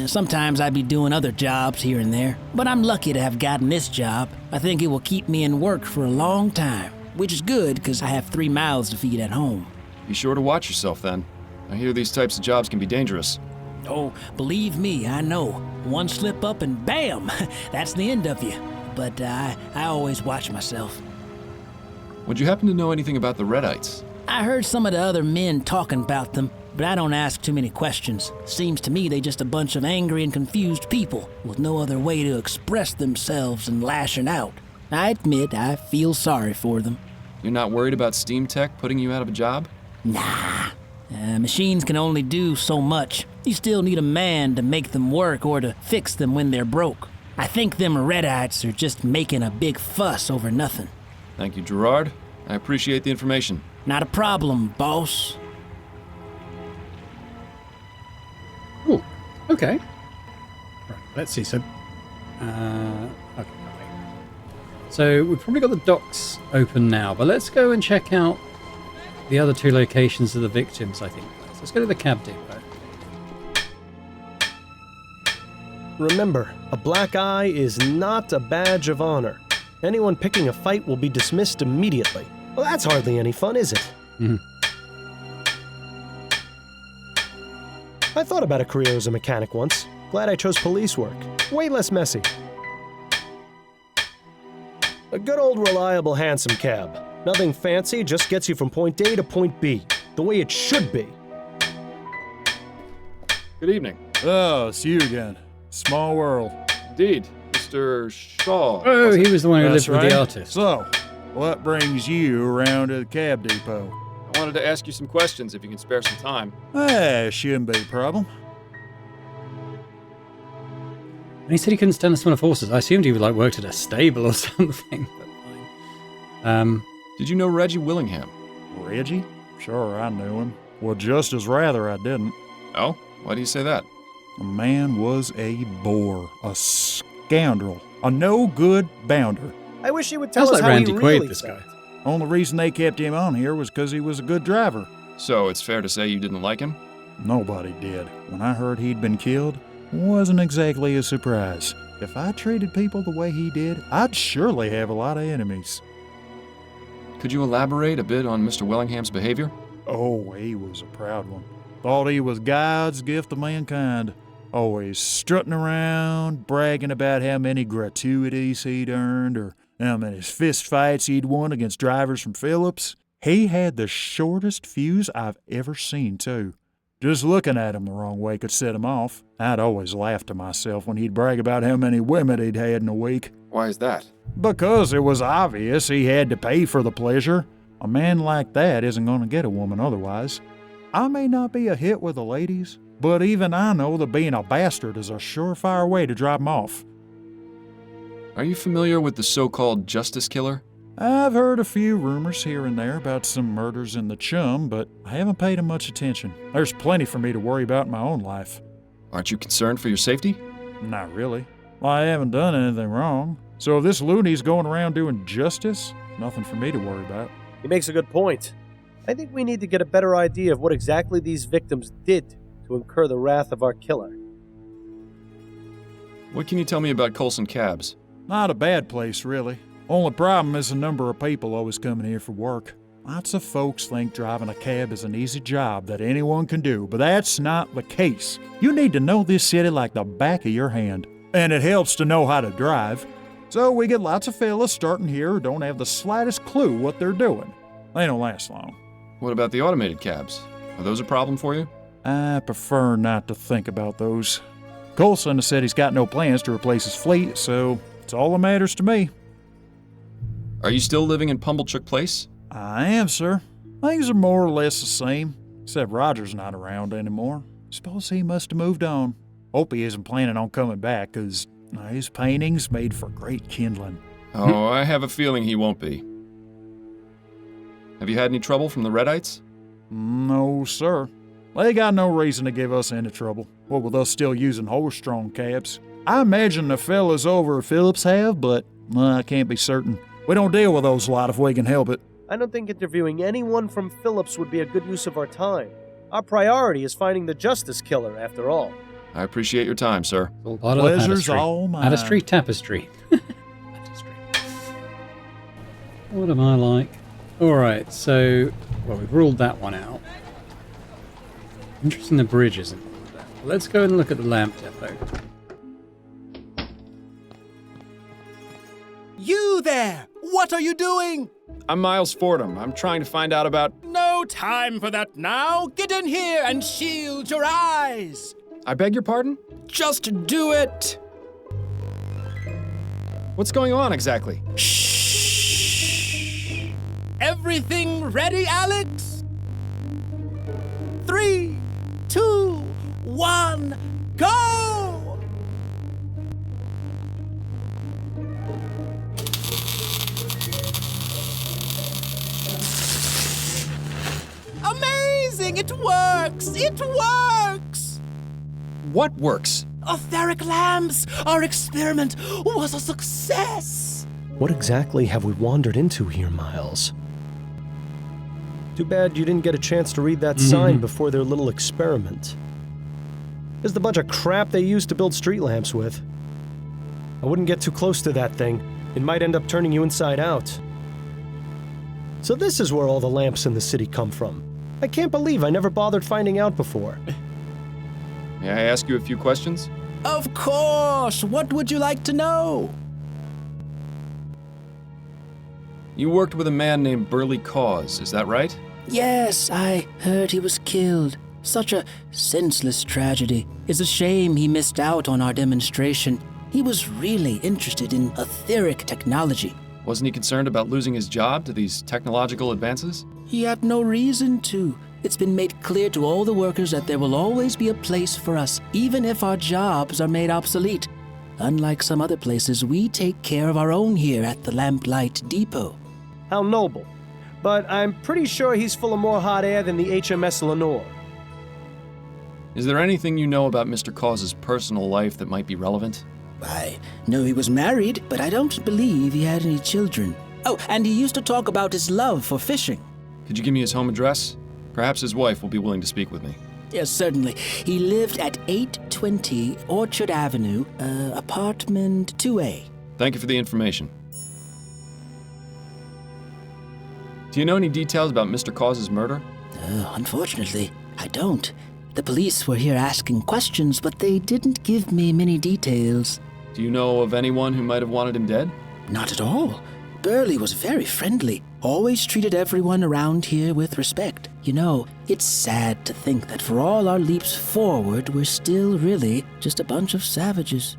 Sometimes I'd be doing other jobs here and there, but I'm lucky to have gotten this job. I think it will keep me in work for a long time, which is good because I have 3 mouths to feed at home. Be sure to watch yourself then. I hear these types of jobs can be dangerous. Oh, believe me, I know. One slip up and bam, that's the end of you. But I always watch myself. Would you happen to know anything about the Redites? I heard some of the other men talking about them, but I don't ask too many questions. Seems to me they just a bunch of angry and confused people with no other way to express themselves than lashing out. I admit I feel sorry for them. You're not worried about steam tech putting you out of a job? Nah. Machines can only do so much. You still need a man to make them work or to fix them when they're broke. I think them Redites are just making a big fuss over nothing. Thank you, Gerard. I appreciate the information. Not a problem, boss. Ooh, okay. Right, let's see. So, okay. So we've probably got the docks open now, but let's go and check out the other 2 locations of the victims, I think. So let's go to the cab depot. Remember, a black eye is not a badge of honor. Anyone picking a fight will be dismissed immediately. Well, that's hardly any fun, is it? I thought about a career as a mechanic once. Glad I chose police work. Way less messy. A good old reliable hansom cab. Nothing fancy, just gets you from point A to point B. The way it should be. Good evening. Oh, it's you again. Small world. Indeed. Mr. Shaw. Oh, he was the one who lived with right. the artist. So, what brings you around to the cab depot? I wanted to ask you some questions if you can spare some time. Shouldn't be a problem. And he said he couldn't stand the smell of horses. I assumed he would worked at a stable or something. But fine. Did you know Reggie Willingham? Reggie? Sure, I knew him. Well, just as rather I didn't. Oh? Why do you say that? The man was a bore, a scoundrel, a no-good bounder. I wish he would tell Sounds us like how Randy he Quaid, really this felt. guy. Only reason they kept him on here was because he was a good driver. So it's fair to say you didn't like him? Nobody did. When I heard he'd been killed, wasn't exactly a surprise. If I treated people the way he did, I'd surely have a lot of enemies. Could you elaborate a bit on Mr. Willingham's behavior? Oh, he was a proud one. Thought he was God's gift to mankind. Always strutting around, bragging about how many gratuities he'd earned or how many fist fights he'd won against drivers from Phillips. He had the shortest fuse I've ever seen, too. Just looking at him the wrong way could set him off. I'd always laugh to myself when he'd brag about how many women he'd had in a week. Why is that? Because it was obvious he had to pay for the pleasure. A man like that isn't going to get a woman otherwise. I may not be a hit with the ladies, but even I know that being a bastard is a surefire way to drive them off. Are you familiar with the so-called Justice Killer? I've heard a few rumors here and there about some murders in the Chum, but I haven't paid them much attention. There's plenty for me to worry about in my own life. Aren't you concerned for your safety? Not really. Well, I haven't done anything wrong. So if this loony's going around doing justice, nothing for me to worry about. He makes a good point. I think we need to get a better idea of what exactly these victims did to incur the wrath of our killer. What can you tell me about Colson Cabs? Not a bad place, really. Only problem is the number of people always coming here for work. Lots of folks think driving a cab is an easy job that anyone can do, but that's not the case. You need to know this city like the back of your hand. And it helps to know how to drive. So we get lots of fellas starting here who don't have the slightest clue what they're doing. They don't last long. What about the automated cabs? Are those a problem for you? I prefer not to think about those. Colson has said he's got no plans to replace his fleet, so it's all that matters to me. Are you still living in Pumblechook Place? I am, sir. Things are more or less the same, except Roger's not around anymore. Suppose he must have moved on. Hope he isn't planning on coming back, 'cause his paintings made for great kindling. Oh, I have a feeling he won't be. Have you had any trouble from the Redites? No, sir. They got no reason to give us any trouble, what with us still using horse-drawn cabs. I imagine the fellas over at Phillips have, but I can't be certain. We don't deal with those lot if we can help it. I don't think interviewing anyone from Phillips would be a good use of our time. Our priority is finding the Justice Killer, after all. I appreciate your time, sir. All part of the Pleasure's tapestry. all mine. Tapestry. Tapestry. What am I like? Alright, so... Well, we've ruled that one out. Interesting the bridge isn't there. Let's go and look at the lamp depot. You there! What are you doing? I'm Miles Fordham. I'm trying to find out about... No time for that now! Get in here and shield your eyes! I beg your pardon? Just do it! What's going on exactly? Shh! Everything ready, Alex? 3, 2, 1, go! Amazing! It works! It works! What works? Etheric lamps! Our experiment was a success! What exactly have we wandered into here, Miles? Too bad you didn't get a chance to read that sign before their little experiment. There's the bunch of crap they used to build street lamps with. I wouldn't get too close to that thing. It might end up turning you inside out. So this is where all the lamps in the city come from. I can't believe I never bothered finding out before. May I ask you a few questions? Of course! What would you like to know? You worked with a man named Burley Cause, is that right? Yes, I heard he was killed. Such a senseless tragedy. It's a shame he missed out on our demonstration. He was really interested in etheric technology. Wasn't he concerned about losing his job to these technological advances? He had no reason to. It's been made clear to all the workers that there will always be a place for us, even if our jobs are made obsolete. Unlike some other places, we take care of our own here at the Lamplight Depot. How noble. But I'm pretty sure he's full of more hot air than the HMS Lenore. Is there anything you know about Mr. Cause's personal life that might be relevant? I know he was married, but I don't believe he had any children. Oh, and he used to talk about his love for fishing. Could you give me his home address? Perhaps his wife will be willing to speak with me. Yes, certainly. He lived at 820 Orchard Avenue, apartment 2A. Thank you for the information. Do you know any details about Mr. Cause's murder? Unfortunately, I don't. The police were here asking questions, but they didn't give me many details. Do you know of anyone who might have wanted him dead? Not at all. Burley was very friendly, always treated everyone around here with respect. You know, it's sad to think that for all our leaps forward, we're still really just a bunch of savages.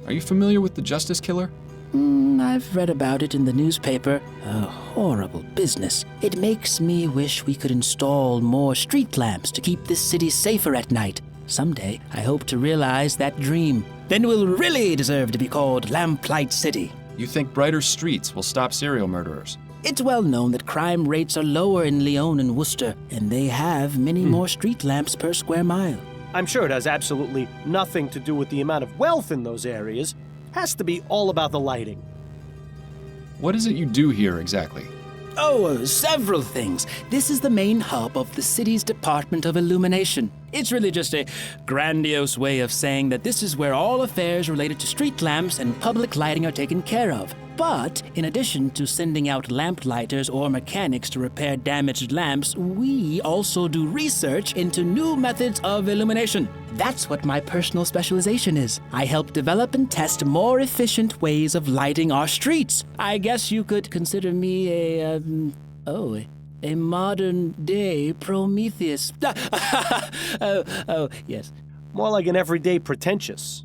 Are you familiar with the Justice Killer? I've read about it in the newspaper. A horrible business. It makes me wish we could install more street lamps to keep this city safer at night. Someday, I hope to realize that dream. Then we'll really deserve to be called Lamplight City. You think brighter streets will stop serial murderers? It's well known that crime rates are lower in Lyon and Worcester, and they have many more street lamps per square mile. I'm sure it has absolutely nothing to do with the amount of wealth in those areas. Has to be all about the lighting. What is it you do here exactly? Oh, several things. This is the main hub of the city's Department of Illumination. It's really just a grandiose way of saying that this is where all affairs related to street lamps and public lighting are taken care of. But in addition to sending out lamplighters or mechanics to repair damaged lamps, we also do research into new methods of illumination. That's what my personal specialization is. I help develop and test more efficient ways of lighting our streets. I guess you could consider me a modern-day Prometheus. Yes. More like an everyday pretentious.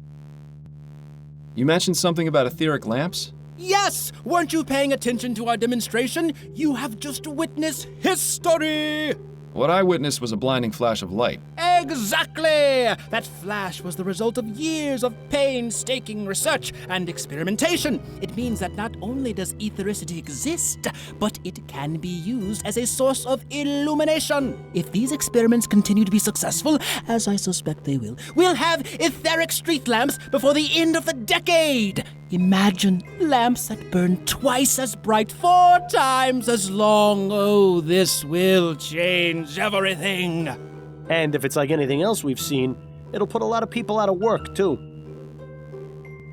You mentioned something about etheric lamps? Yes! Weren't you paying attention to our demonstration? You have just witnessed history! What I witnessed was a blinding flash of light. Exactly! That flash was the result of years of painstaking research and experimentation. It means that not only does ethericity exist, but it can be used as a source of illumination. If these experiments continue to be successful, as I suspect they will, we'll have etheric street lamps before the end of the decade. Imagine lamps that burn twice as bright, 4 times as long. Oh, this will change everything. And if it's like anything else we've seen, It'll put a lot of people out of work, too.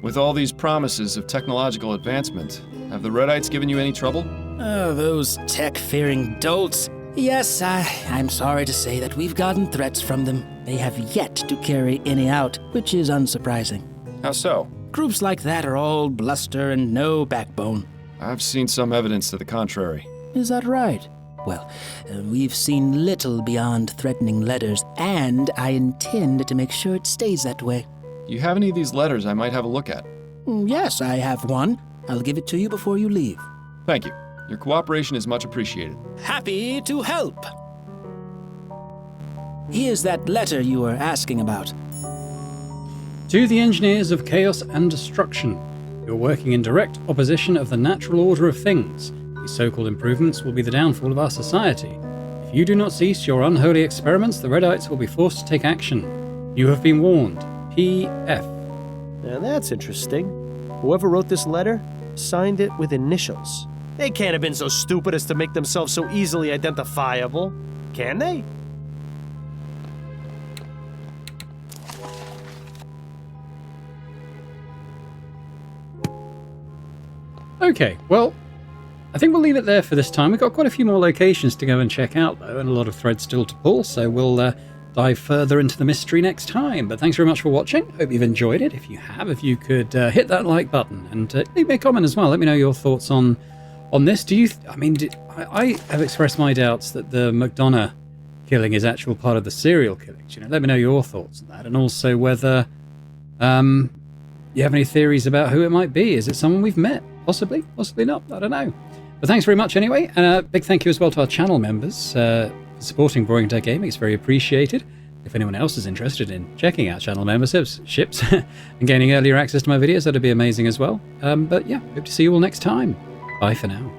With all these promises of technological advancement, have the Redites given you any trouble? Oh, those tech-fearing dolts. Yes, I'm sorry to say that we've gotten threats from them. They have yet to carry any out, which is unsurprising. How so? Groups like that are all bluster and no backbone. I've seen some evidence to the contrary. Is that right? Well, we've seen little beyond threatening letters, and I intend to make sure it stays that way. You have any of these letters I might have a look at? Yes, I have one. I'll give it to you before you leave. Thank you. Your cooperation is much appreciated. Happy to help. Here's that letter you were asking about. To the engineers of chaos and destruction, you're working in direct opposition of the natural order of things. These so-called improvements will be the downfall of our society. If you do not cease your unholy experiments, the Redites will be forced to take action. You have been warned. P.F. Now that's interesting. Whoever wrote this letter signed it with initials. They can't have been so stupid as to make themselves so easily identifiable, can they? Okay, well, I think we'll leave it there for this time. We've got quite a few more locations to go and check out, though, and a lot of threads still to pull, so we'll dive further into the mystery next time. But thanks very much for watching. Hope you've enjoyed it. If you have, if you could hit that like button and leave me a comment as well. Let me know your thoughts on this. Do you... I have expressed my doubts that the McDonough killing is actual part of the serial killings. You know, let me know your thoughts on that, and also whether you have any theories about who it might be. Is it someone we've met? Possibly, possibly not. I don't know. But thanks very much anyway, and a big thank you as well to our channel members for supporting Boring Tech Gaming. It's very appreciated. If anyone else is interested in checking out channel memberships and gaining earlier access to my videos, that'd be amazing as well. But yeah, hope to see you all next time. Bye for now.